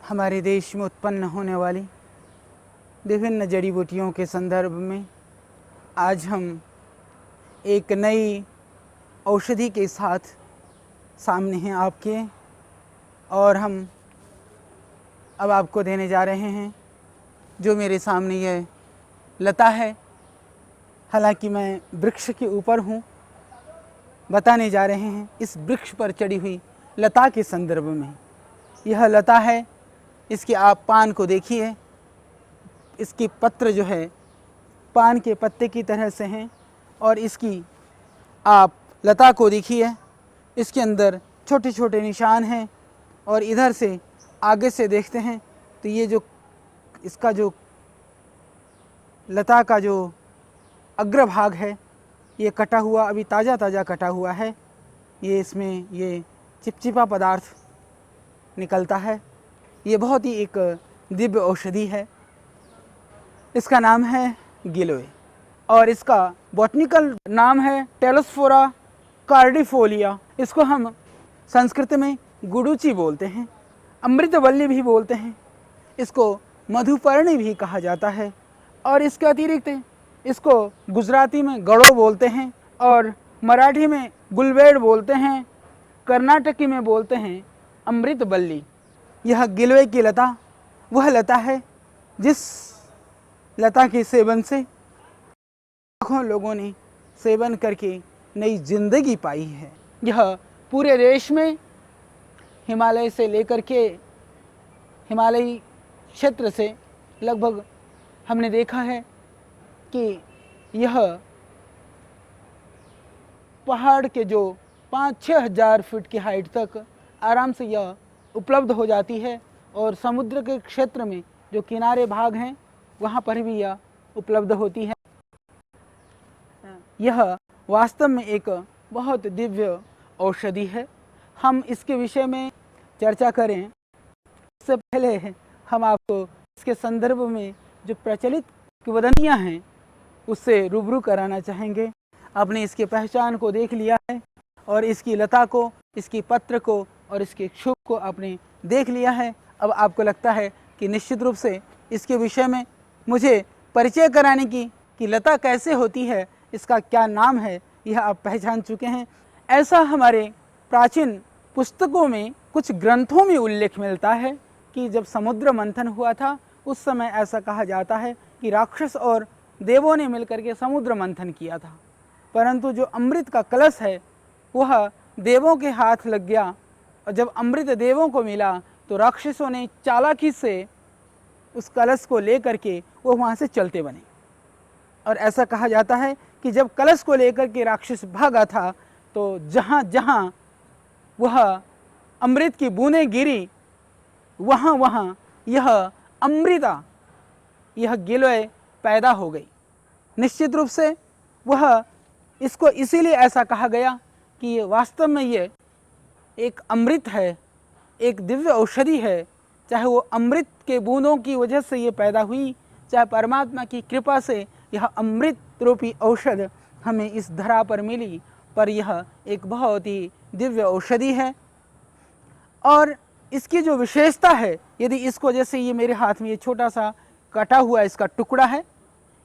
हमारे देश में उत्पन्न होने वाली विभिन्न जड़ी बूटियों के संदर्भ में आज हम एक नई औषधि के साथ सामने हैं आपके, और हम अब आपको देने जा रहे हैं जो मेरे सामने यह लता है। हालांकि मैं वृक्ष के ऊपर हूँ, बताने जा रहे हैं इस वृक्ष पर चढ़ी हुई लता के संदर्भ में। यह लता है, इसके आप पान को देखिए। इसकी पत्र जो है पान के पत्ते की तरह से हैं, और इसकी आप लता को देखिए, इसके अंदर छोटे छोटे निशान हैं। और इधर से आगे से देखते हैं तो ये जो इसका जो लता का जो अग्रभाग है ये कटा हुआ, अभी ताज़ा ताज़ा कटा हुआ है। ये इसमें ये चिपचिपा पदार्थ निकलता है। ये बहुत ही एक दिव्य औषधि है। इसका नाम है गिलोय, और इसका बॉटनिकल नाम है टेलोस्फोरा कार्डिफोलिया। इसको हम संस्कृत में गुडुचि बोलते हैं, अमृतवल्ली भी बोलते हैं, इसको मधुपर्णी भी कहा जाता है। और इसके अतिरिक्त इसको गुजराती में गड़ो बोलते हैं, और मराठी में गुलवेड़ बोलते हैं, कर्नाटकी में बोलते हैं अमृतवल्ली। यह गिलोय की लता वह लता है जिस लता के सेवन से लाखों लोगों ने सेवन करके नई जिंदगी पाई है। यह पूरे देश में हिमालय से लेकर के हिमालयी क्षेत्र से लगभग हमने देखा है कि यह पहाड़ के जो 5-6 हज़ार फीट की हाइट तक आराम से यह उपलब्ध हो जाती है, और समुद्र के क्षेत्र में जो किनारे भाग हैं वहाँ पर भी यह उपलब्ध होती है। यह वास्तव में एक बहुत दिव्य औषधि है। हम इसके विषय में चर्चा करें इससे पहले हम आपको इसके संदर्भ में जो प्रचलित किंवदंतियाँ हैं उससे रूबरू कराना चाहेंगे। आपने इसकी पहचान को देख लिया है, और इसकी लता को, इसकी पत्र को और इसके क्षुभ को आपने देख लिया है। अब आपको लगता है कि निश्चित रूप से इसके विषय में मुझे परिचय कराने की कि लता कैसे होती है, इसका क्या नाम है, यह आप पहचान चुके हैं। ऐसा हमारे प्राचीन पुस्तकों में, कुछ ग्रंथों में उल्लेख मिलता है कि जब समुद्र मंथन हुआ था उस समय ऐसा कहा जाता है कि राक्षस और देवों ने मिलकर के समुद्र मंथन किया था, परंतु जो अमृत का कलश है वह देवों के हाथ लग गया, और जब अमृत देवों को मिला तो राक्षसों ने चालाकी से उस कलश को लेकर के वो वहाँ से चलते बने। और ऐसा कहा जाता है कि जब कलश को लेकर के राक्षस भागा था तो जहाँ जहाँ वह अमृत की बूंदें गिरी वहाँ वहाँ यह अमृता, यह गिलोय पैदा हो गई। निश्चित रूप से वह इसको इसीलिए ऐसा कहा गया कि ये वास्तव में ये एक अमृत है, एक दिव्य औषधि है। चाहे वो अमृत के बूंदों की वजह से ये पैदा हुई, चाहे परमात्मा की कृपा से यह अमृत रूपी औषध हमें इस धरा पर मिली, पर यह एक बहुत ही दिव्य औषधि है। और इसकी जो विशेषता है, यदि इसको, जैसे ये मेरे हाथ में ये छोटा सा कटा हुआ इसका टुकड़ा है,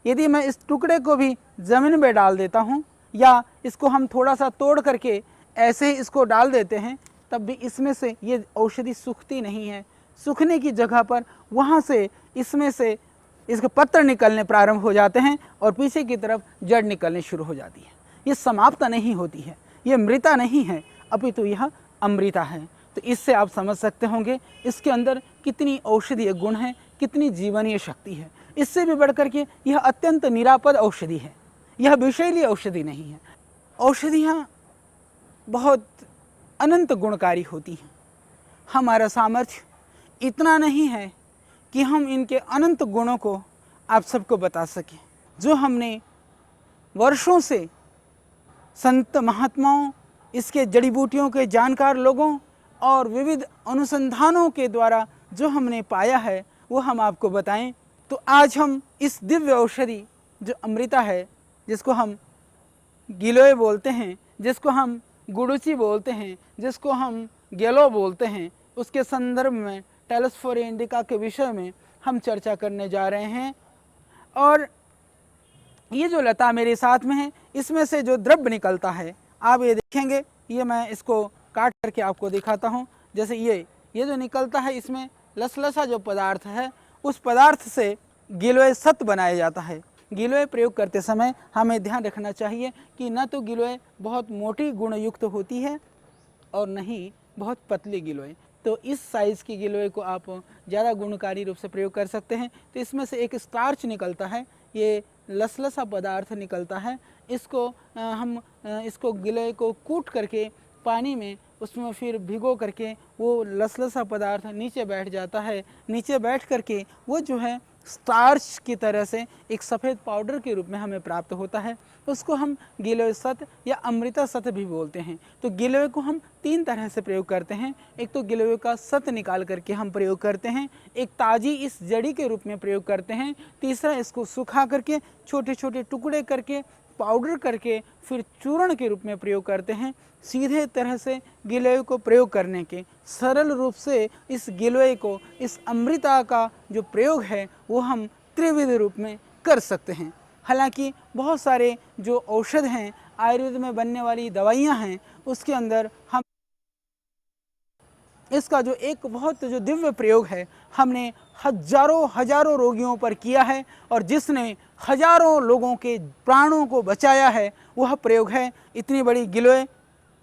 यदि मैं इस टुकड़े को भी ज़मीन में डाल देता हूँ, या इसको हम थोड़ा सा तोड़ करके ऐसे ही इसको डाल देते हैं, तब भी इसमें से ये औषधि सूखती नहीं है। सूखने की जगह पर वहाँ से इसमें से इसके पत्र निकलने प्रारंभ हो जाते हैं, और पीछे की तरफ जड़ निकलने शुरू हो जाती है। ये समाप्त नहीं होती है, ये मृता नहीं है, अपितु यह अमृता है। तो इससे आप समझ सकते होंगे इसके अंदर कितनी औषधीय गुण है, कितनी जीवनीय शक्ति है। इससे भी बढ़कर के यह अत्यंत निरापद औषधि है, यह विषैली औषधि नहीं है। औषधियाँ बहुत अनंत गुणकारी होती हैं। हमारा सामर्थ्य इतना नहीं है कि हम इनके अनंत गुणों को आप सबको बता सकें। जो हमने वर्षों से संत महात्माओं, इसके जड़ी बूटियों के जानकार लोगों और विविध अनुसंधानों के द्वारा जो हमने पाया है वो हम आपको बताएं। तो आज हम इस दिव्य औषधि जो अमृता है, जिसको हम गिलोय बोलते हैं, जिसको हम गुडुचि बोलते हैं, जिसको हम गेलो बोलते हैं, उसके संदर्भ में टेलोस्फोरा इंडिका के विषय में हम चर्चा करने जा रहे हैं। और ये जो लता मेरे साथ में है, इसमें से जो द्रव्य निकलता है आप ये देखेंगे, ये मैं इसको काट करके आपको दिखाता हूँ। जैसे ये जो निकलता है, इसमें लसलसा जो पदार्थ है, उस पदार्थ से गिलोय सत बनाया जाता है। गिलोय प्रयोग करते समय हमें ध्यान रखना चाहिए कि न तो गिलोय बहुत मोटी गुणयुक्त होती है और न ही बहुत पतली गिलोय। तो इस साइज़ की गिलोय को आप ज़्यादा गुणकारी रूप से प्रयोग कर सकते हैं। तो इसमें से एक स्टार्च निकलता है, ये लसलसा पदार्थ निकलता है। इसको हम इसको गिलोय को कूट करके पानी में उसमें फिर भिगो करके वो लसलसा पदार्थ नीचे बैठ जाता है। नीचे बैठ करके वो जो है स्टार्च की तरह से एक सफ़ेद पाउडर के रूप में हमें प्राप्त होता है। उसको हम गिलोय सत या अमृता सत भी बोलते हैं। तो गिलोय को हम 3 तरह से प्रयोग करते हैं। एक तो गिलोय का सत निकाल करके हम प्रयोग करते हैं, एक ताज़ी इस जड़ी के रूप में प्रयोग करते हैं, तीसरा इसको सुखा करके छोटे छोटे टुकड़े करके पाउडर करके फिर चूर्ण के रूप में प्रयोग करते हैं। सीधे तरह से गिलोय को प्रयोग करने के सरल रूप से इस गिलोय को, इस अमृता का जो प्रयोग है वो हम त्रिविध रूप में कर सकते हैं। हालांकि बहुत सारे जो औषध हैं, आयुर्वेद में बनने वाली दवाइयां हैं, उसके अंदर हम इसका जो एक बहुत जो दिव्य प्रयोग है हमने हजारों रोगियों पर किया है और जिसने हजारों लोगों के प्राणों को बचाया है, वह प्रयोग है इतनी बड़ी गिलोय।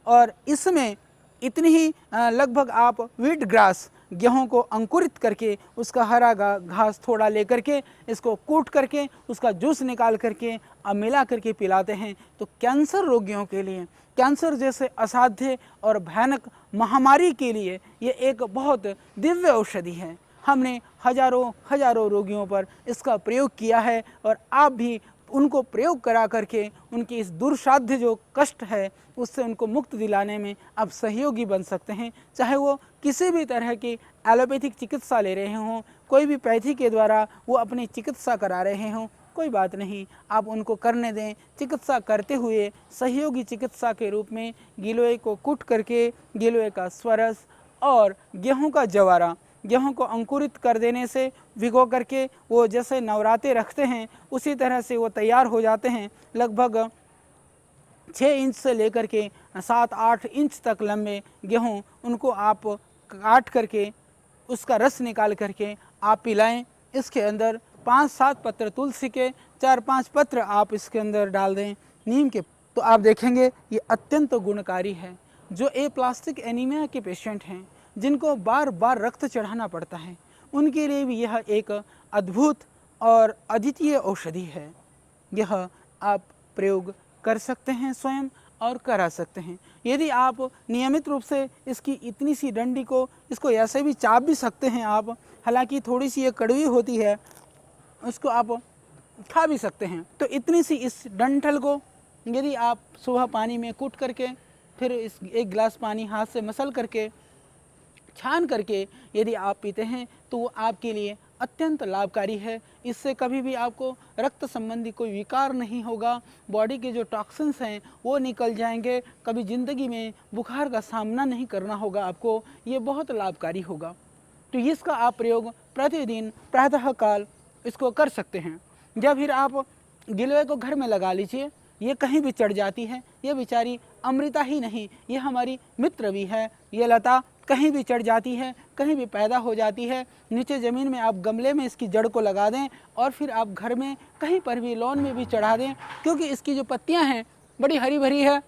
और इसमें इतनी ही लगभग आप वीट ग्रास, गेहूं को अंकुरित करके उसका हरा घास थोड़ा लेकर के इसको कूट करके उसका जूस निकाल करके अब मिला करके पिलाते हैं। तो कैंसर रोगियों के लिए, कैंसर जैसे असाध्य और भयानक महामारी के लिए ये एक बहुत दिव्य औषधि है। हमने हजारों रोगियों पर इसका प्रयोग किया है और आप भी उनको प्रयोग करा करके उनकी इस दुर्साध्य जो कष्ट है उससे उनको मुक्त दिलाने में आप सहयोगी बन सकते हैं। चाहे वो किसी भी तरह की एलोपैथिक चिकित्सा ले रहे हों, कोई भी पैथी के द्वारा वो अपनी चिकित्सा करा रहे हों, कोई बात नहीं, आप उनको करने दें। चिकित्सा करते हुए सहयोगी चिकित्सा के रूप में गिलोय को कूट करके गिलोय का स्वरस और गेहूं का जवारा, गेहूं को अंकुरित कर देने से भिगो करके वो जैसे नवराते रखते हैं उसी तरह से वो तैयार हो जाते हैं। लगभग 6 इंच से लेकर के 7-8 इंच तक लंबे गेहूं, उनको आप काट करके उसका रस निकाल करके आप पिलाएं। इसके अंदर 5-7 पत्र तुलसी के, 4-5 पत्र आप इसके अंदर डाल दें नीम के, तो आप देखेंगे ये अत्यंत गुणकारी है। जो प्लास्टिक एनीमिया के पेशेंट हैं, जिनको बार बार रक्त चढ़ाना पड़ता है, उनके लिए भी यह एक अद्भुत और अद्वितीय औषधि है। यह आप प्रयोग कर सकते हैं स्वयं और करा सकते हैं। यदि आप नियमित रूप से इसकी इतनी सी डंडी को, इसको ऐसे भी चाप भी सकते हैं आप, हालांकि थोड़ी सी ये कड़वी होती है, उसको आप खा भी सकते हैं। तो इतनी सी इस डंठल को यदि आप सुबह पानी में कूट करके फिर इस 1 गिलास पानी हाथ से मसल करके छान करके यदि आप पीते हैं तो वो आपके लिए अत्यंत लाभकारी है। इससे कभी भी आपको रक्त संबंधी कोई विकार नहीं होगा, बॉडी के जो टॉक्सिन्स हैं वो निकल जाएंगे, कभी ज़िंदगी में बुखार का सामना नहीं करना होगा आपको, ये बहुत लाभकारी होगा। तो इसका आप प्रयोग प्रतिदिन प्रातःकाल इसको कर सकते हैं। या फिर आप गिलोय को घर में लगा लीजिए, ये कहीं भी चढ़ जाती है, ये बेचारी अमृता ही नहीं, ये हमारी मित्र भी है। ये लता कहीं भी चढ़ जाती है, कहीं भी पैदा हो जाती है, नीचे ज़मीन में आप गमले में इसकी जड़ को लगा दें और फिर आप घर में कहीं पर भी लॉन में भी चढ़ा दें, क्योंकि इसकी जो पत्तियां हैं बड़ी हरी भरी है,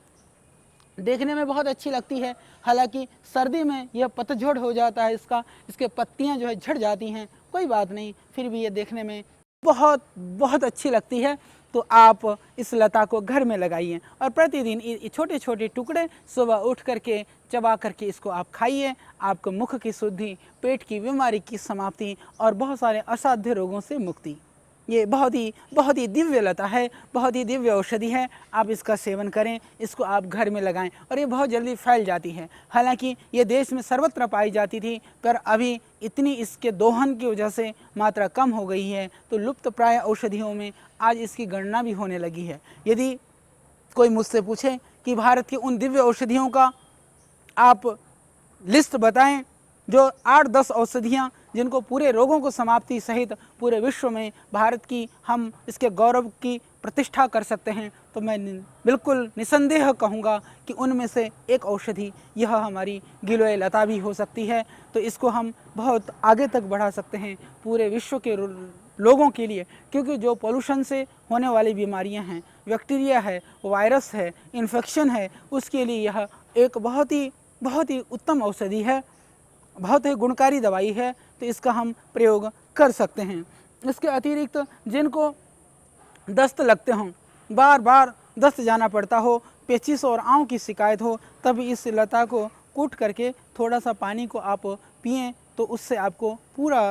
देखने में बहुत अच्छी लगती है। हालांकि सर्दी में यह पतझड़ हो जाता है, इसके पत्तियां जो है झड़ जाती हैं, कोई बात नहीं, फिर भी ये देखने में बहुत अच्छी लगती है। तो आप इस लता को घर में लगाइए और प्रतिदिन छोटे छोटे टुकड़े सुबह उठ करके चबा करके इसको आप खाइए। आपको मुख की शुद्धि, पेट की बीमारी की समाप्ति और बहुत सारे असाध्य रोगों से मुक्ति। ये बहुत ही दिव्य लता है, बहुत ही दिव्य औषधि है। आप इसका सेवन करें, इसको आप घर में लगाएं और ये बहुत जल्दी फैल जाती है। हालांकि ये देश में सर्वत्र पाई जाती थी, पर अभी इतनी इसके दोहन की वजह से मात्रा कम हो गई है, तो लुप्त प्राय औषधियों में आज इसकी गणना भी होने लगी है। यदि कोई मुझसे पूछे कि भारत की उन दिव्य औषधियों का आप लिस्ट बताएं जो 8-10 औषधियाँ जिनको पूरे रोगों को समाप्ति सहित पूरे विश्व में भारत की हम इसके गौरव की प्रतिष्ठा कर सकते हैं, तो मैं बिल्कुल निसंदेह कहूँगा कि उनमें से एक औषधि यह हमारी गिलोय लता भी हो सकती है। तो इसको हम बहुत आगे तक बढ़ा सकते हैं पूरे विश्व के लोगों के लिए, क्योंकि जो पोल्यूशन से होने वाली बीमारियां हैं, बैक्टीरिया है, वायरस है, इन्फेक्शन है, उसके लिए यह एक बहुत ही उत्तम औषधि है, बहुत ही गुणकारी दवाई है। तो इसका हम प्रयोग कर सकते हैं। इसके अतिरिक्त जिनको दस्त लगते हों, बार बार दस्त जाना पड़ता हो, पेचिश और आंव की शिकायत हो, तब इस लता को कूट करके थोड़ा सा पानी को आप पिएं तो उससे आपको पूरा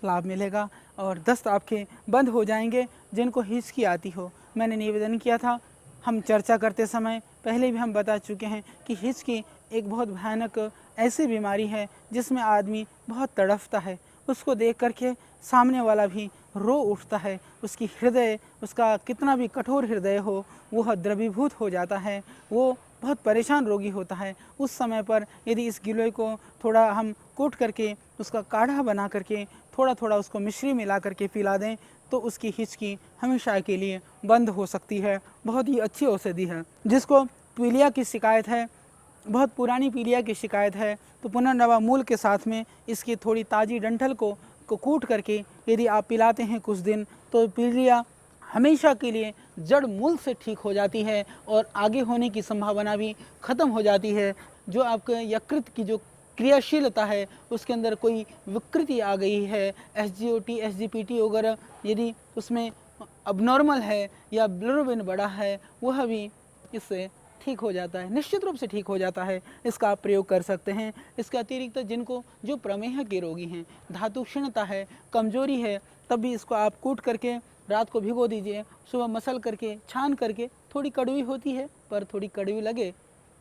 लाभ मिलेगा और दस्त आपके बंद हो जाएंगे। जिनको हिचकी आती हो, मैंने निवेदन किया था, हम चर्चा करते समय पहले भी हम बता चुके हैं कि हिचकी एक बहुत भयानक ऐसी बीमारी है जिसमें आदमी बहुत तड़फता है। उसको देख करके सामने वाला भी रो उठता है, उसकी हृदय, उसका कितना भी कठोर हृदय हो वह द्रवीभूत हो जाता है, वो बहुत परेशान रोगी होता है। उस समय पर यदि इस गिलोय को थोड़ा हम कूट करके उसका काढ़ा बना करके थोड़ा थोड़ा उसको मिश्री मिला करके पिला दें तो उसकी हिचकी हमेशा के लिए बंद हो सकती है। बहुत ही अच्छी औषधि है। जिसको पीलिया की शिकायत है, बहुत पुरानी पीलिया की शिकायत है, तो पुनर्नवा मूल के साथ में इसकी थोड़ी ताज़ी डंठल को कूट करके यदि आप पिलाते हैं कुछ दिन, तो पीलिया हमेशा के लिए जड़ मूल से ठीक हो जाती है और आगे होने की संभावना भी ख़त्म हो जाती है। जो आपके यकृत की जो क्रियाशीलता है उसके अंदर कोई विकृति आ गई है, SGOT SGPT वगैरह यदि उसमें अबनॉर्मल है या बिलिरुबिन बढ़ा है, वह भी इससे ठीक हो जाता है, निश्चित रूप से ठीक हो जाता है। इसका आप प्रयोग कर सकते हैं। इसके अतिरिक्त जिनको जो प्रमेह के रोगी हैं, धातु क्षीणता है, कमजोरी है, तब भी इसको आप कूट करके रात को भिगो दीजिए, सुबह मसल करके छान करके, थोड़ी कड़वी होती है पर थोड़ी कड़वी लगे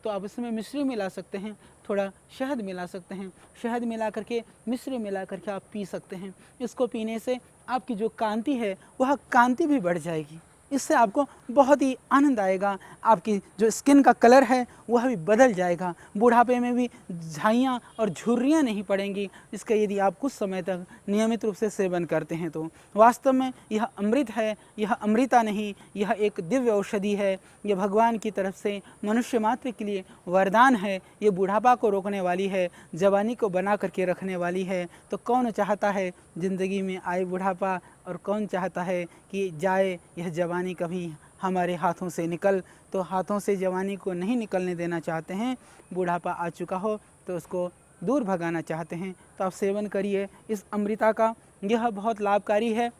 तो आप इसमें मिश्री मिला सकते हैं, थोड़ा शहद मिला सकते हैं, शहद मिला करके मिश्री मिला करके आप पी सकते हैं। इसको पीने से आपकी जो कांति है वह कांति भी बढ़ जाएगी, इससे आपको बहुत ही आनंद आएगा, आपकी जो स्किन का कलर है वह भी बदल जाएगा, बुढ़ापे में भी झाइयाँ और झुर्रियाँ नहीं पड़ेंगी इसका यदि आप कुछ समय तक नियमित रूप से सेवन करते हैं। तो वास्तव में यह अमृत है, यह अमृता नहीं, यह एक दिव्य औषधि है। यह भगवान की तरफ से मनुष्य मात्र के लिए वरदान है। ये बुढ़ापा को रोकने वाली है, जवानी को बना करके रखने वाली है। तो कौन चाहता है ज़िंदगी में आए बुढ़ापा, और कौन चाहता है कि जाए यह जवानी कभी हमारे हाथों से निकल। तो हाथों से जवानी को नहीं निकलने देना चाहते हैं, बुढ़ापा आ चुका हो तो उसको दूर भगाना चाहते हैं, तो आप सेवन करिए इस अमृता का। यह बहुत लाभकारी है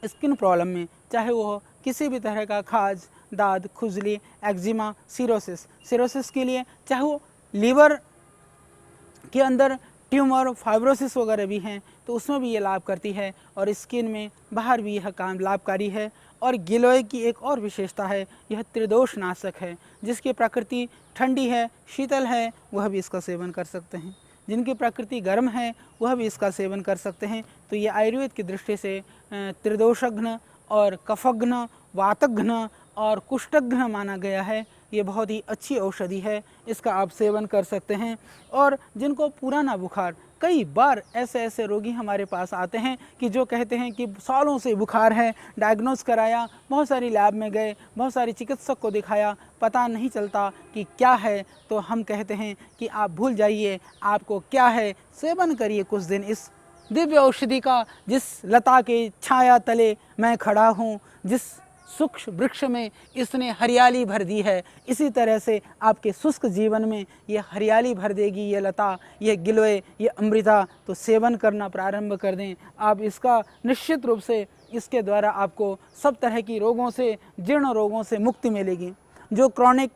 स्किन प्रॉब्लम में, चाहे वो किसी भी तरह का खाज, दाद, खुजली, एक्जिमा, सिरोसिस के लिए, चाहे वो लीवर के अंदर ट्यूमर, फाइब्रोसिस वगैरह भी हैं तो उसमें भी ये लाभ करती है, और स्किन में बाहर भी यह काम लाभकारी है। और गिलोय की एक और विशेषता है, यह त्रिदोष नाशक है। जिसकी प्रकृति ठंडी है, शीतल है, वह भी इसका सेवन कर सकते हैं। जिनकी प्रकृति गर्म है वह भी इसका सेवन कर सकते हैं। तो ये आयुर्वेद की दृष्टि से त्रिदोषघ्न और कफघ्न, वातघ्न और कुष्ठघ्न माना गया है। ये बहुत ही अच्छी औषधि है, इसका आप सेवन कर सकते हैं। और जिनको पुराना बुखार, कई बार ऐसे रोगी हमारे पास आते हैं कि जो कहते हैं कि सालों से बुखार है, डायग्नोज कराया, बहुत सारी लैब में गए, बहुत सारी चिकित्सक को दिखाया, पता नहीं चलता कि क्या है। तो हम कहते हैं कि आप भूल जाइए आपको क्या है, सेवन करिए कुछ दिन इस दिव्य औषधि का, जिस लता के छाया तले मैं खड़ा हूँ, जिस सूक्ष्म वृक्ष में इसने हरियाली भर दी है, इसी तरह से आपके शुष्क जीवन में ये हरियाली भर देगी ये लता, ये गिलोय, ये अमृता। तो सेवन करना प्रारंभ कर दें आप इसका, निश्चित रूप से इसके द्वारा आपको सब तरह की रोगों से, जीर्ण रोगों से मुक्ति मिलेगी। जो क्रॉनिक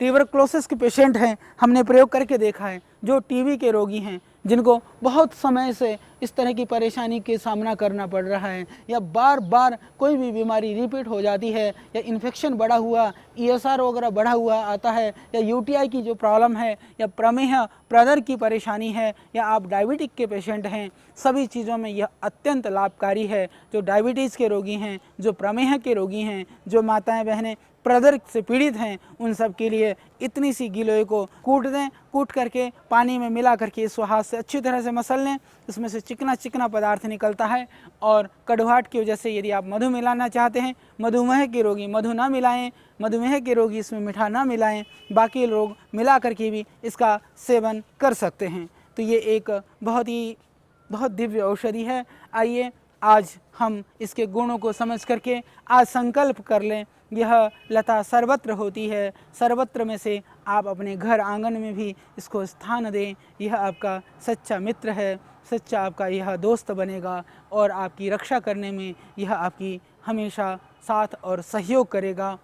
ट्यूबरक्लोसिस के पेशेंट हैं, हमने प्रयोग करके देखा है, जो टीबी के रोगी हैं, जिनको बहुत समय से इस तरह की परेशानी के सामना करना पड़ रहा है, या बार बार कोई भी बीमारी रिपीट हो जाती है, या इन्फेक्शन बढ़ा हुआ, ESR वगैरह बढ़ा हुआ आता है, या UTI की जो प्रॉब्लम है, या प्रमेह प्रदर की परेशानी है, या आप डायबिटिक के पेशेंट हैं, सभी चीज़ों में यह अत्यंत लाभकारी है। जो डायबिटीज़ के रोगी हैं, जो प्रमेह के रोगी हैं, जो माताएं बहनें प्रदर्द से पीड़ित हैं उन सब के लिए इतनी सी गिलोय को कूट दें, कूट करके पानी में मिला करके इसको हाथ से अच्छी तरह से मसल लें। इसमें से चिकना चिकना पदार्थ निकलता है और कड़वाहट की वजह से यदि आप मधु मिलाना चाहते हैं, मधुमेह के रोगी मधु ना मिलाएं, मधुमेह के रोगी इसमें मीठा ना मिलाएं, बाकी लोग मिला करके भी इसका सेवन कर सकते हैं। तो ये एक बहुत दिव्य औषधि है। आइए आज हम इसके गुणों को समझ करके आज संकल्प कर लें। यह लता सर्वत्र होती है, सर्वत्र में से आप अपने घर आंगन में भी इसको स्थान दें। यह आपका सच्चा मित्र है, सच्चा आपका यह दोस्त बनेगा और आपकी रक्षा करने में यह आपकी हमेशा साथ और सहयोग करेगा।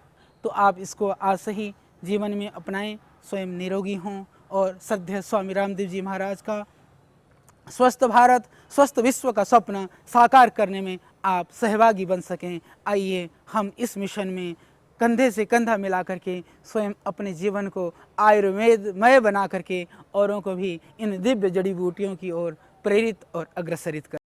तो आप इसको आज से ही जीवन में अपनाएं, स्वयं निरोगी हों और श्रद्धेय स्वामी रामदेव जी महाराज का स्वस्थ भारत स्वस्थ विश्व का स्वप्न साकार करने में आप सहभागी बन सकें। आइए हम इस मिशन में कंधे से कंधा मिला करके स्वयं अपने जीवन को आयुर्वेदमय बना करके औरों को भी इन दिव्य जड़ी बूटियों की ओर प्रेरित और अग्रसरित करें।